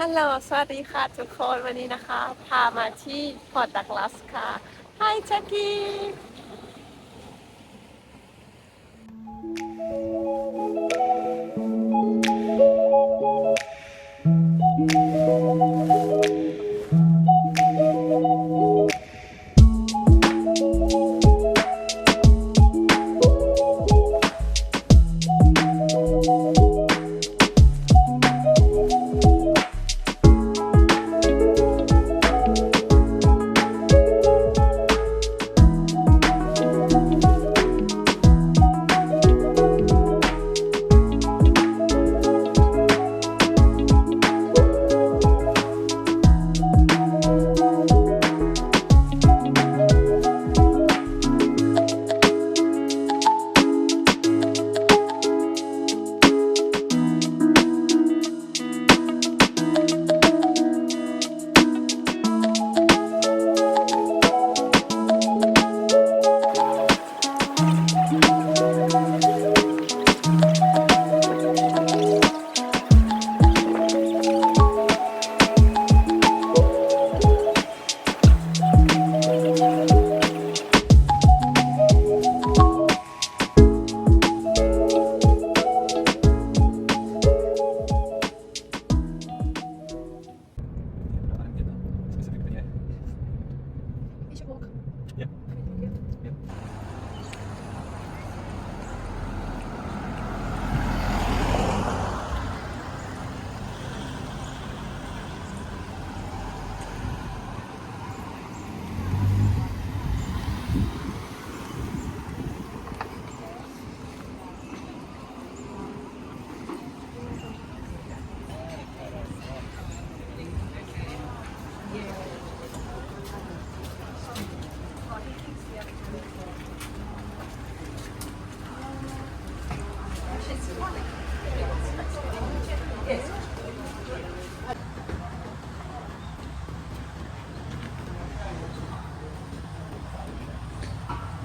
ฮัลโหลสวัสดีค่ะทุกคนวันนี้นะคะพามาที่พอร์ตดักลัสค่ะ Hi แจ็คกี้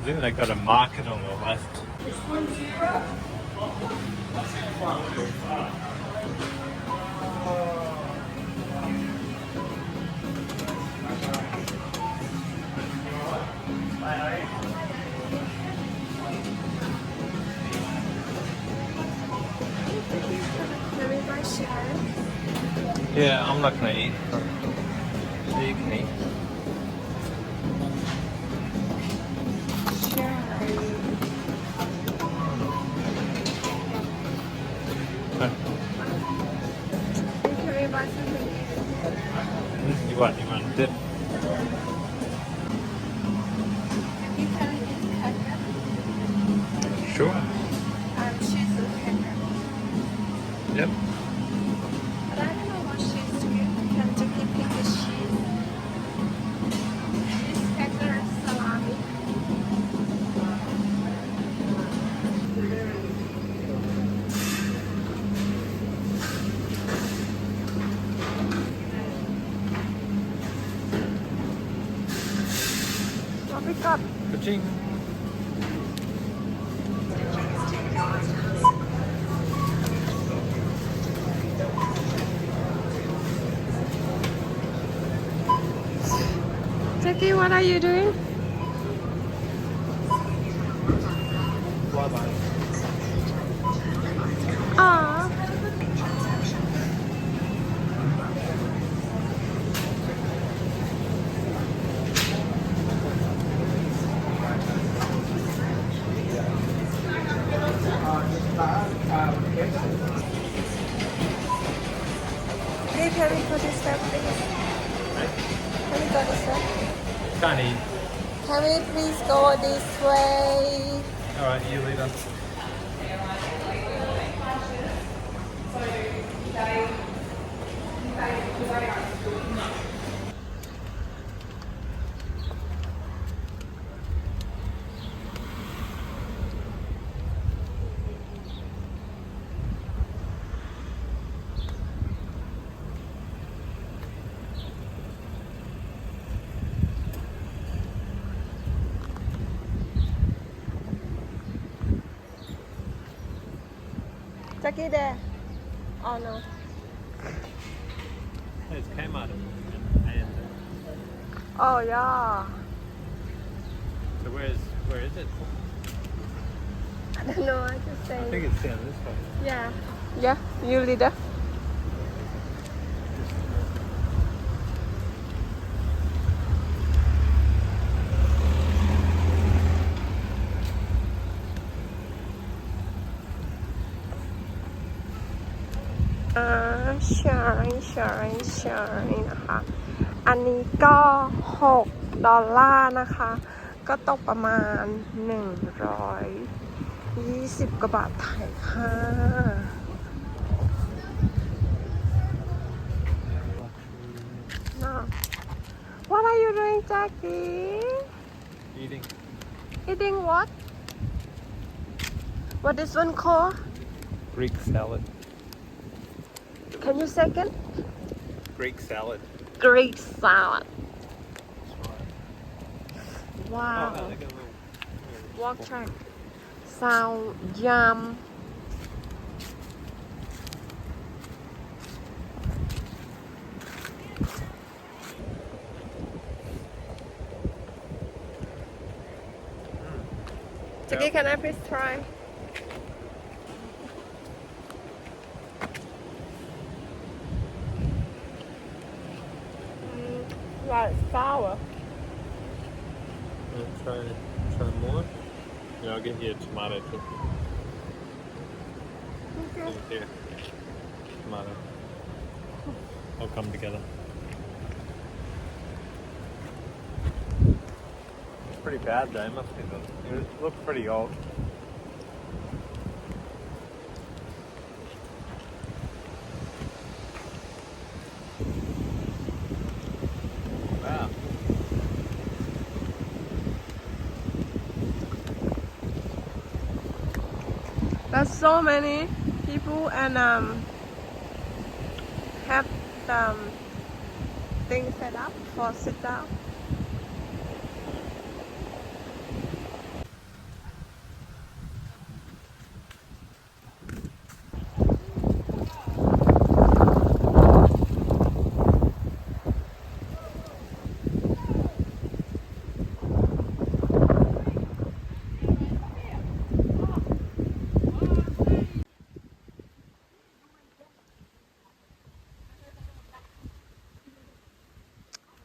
I think they got a market on the left. Can we buy Shire? Yeah, I'm not gonna eat. So you can eat. Okay. Can we buy something? You want dip? You can eat pepper. Sure. Cheese and pepper. Yep. But I don't know what cheese to get. Can Jackie pick the cheese? Cheese, pepper, salami. What we got? Ka-ching. Jackie, what are you doing? Bye-bye. Aww. Hey, can we go this way, please? Can we go this way? Can't eat. Can we please go this way? Alright, you lead us. Jackie there. Oh no. It's Kmart and Oh yeah. so where is it? I don't know. I just say. I think it's down this way. Yeah. Yeah. You leader. Shire นะคะ อันนี้ก็$6นะคะ ก็ตกประมาณ120 กว่าบาทไทยค่ะ No. What are you doing, Jackie? Eating Eating what? What is one called? Greek salad. Can you second? Greek salad. Greek salad. Oh, Wow. they got a little Walk track. Sound yum. Jackie, can I please try? Like sour. Try more. Yeah, I'll get you a tomato too. Okay. Here, tomato. All come together. It's pretty bad though. It must be it looks pretty old. Wow. There's so many people and have things set up for sit down.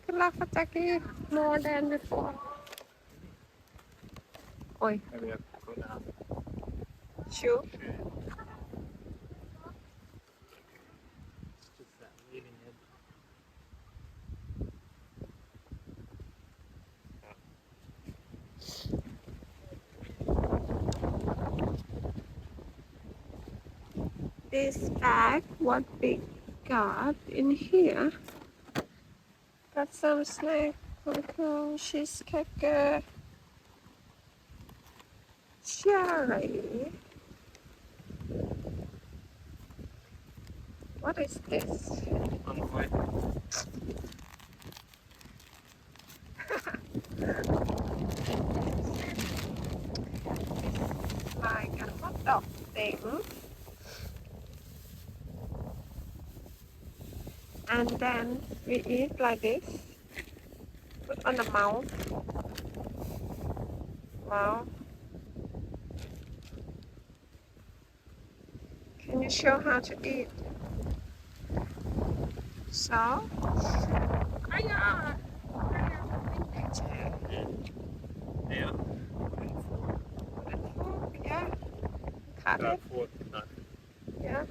Good luck for Jackie, more than before. Oi, Maybe I have to put down. shoe. It's just that leading edge. This bag, what we got in here? Got some snack, cheesecake, cherry. What is this? On the way. Like a hot dog thing. And then we eat like this. Put on the mouth. Wow. Can you show how to eat? So, Yeah. yeah, cut it. Fork, no. Yeah.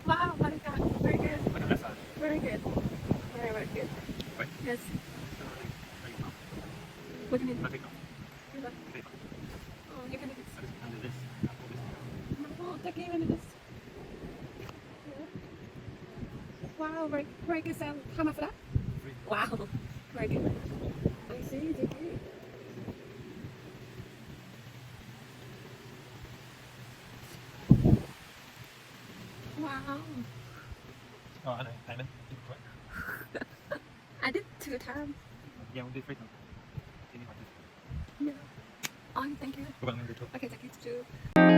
Wow, very good. Very good. Very good. Very, very good. Wait. Yes. Look at me. Let it go. Oh, you can do this. Under this. Oh, take even this. Wow, very good sound. How much for that? Wow, very good. I see, thank you. Wow. Oh, I know. Diamond. I did 2 times. Yeah, we did 3 times. Yeah. Oh, thank you. Go back and do 2. Okay, thank you too.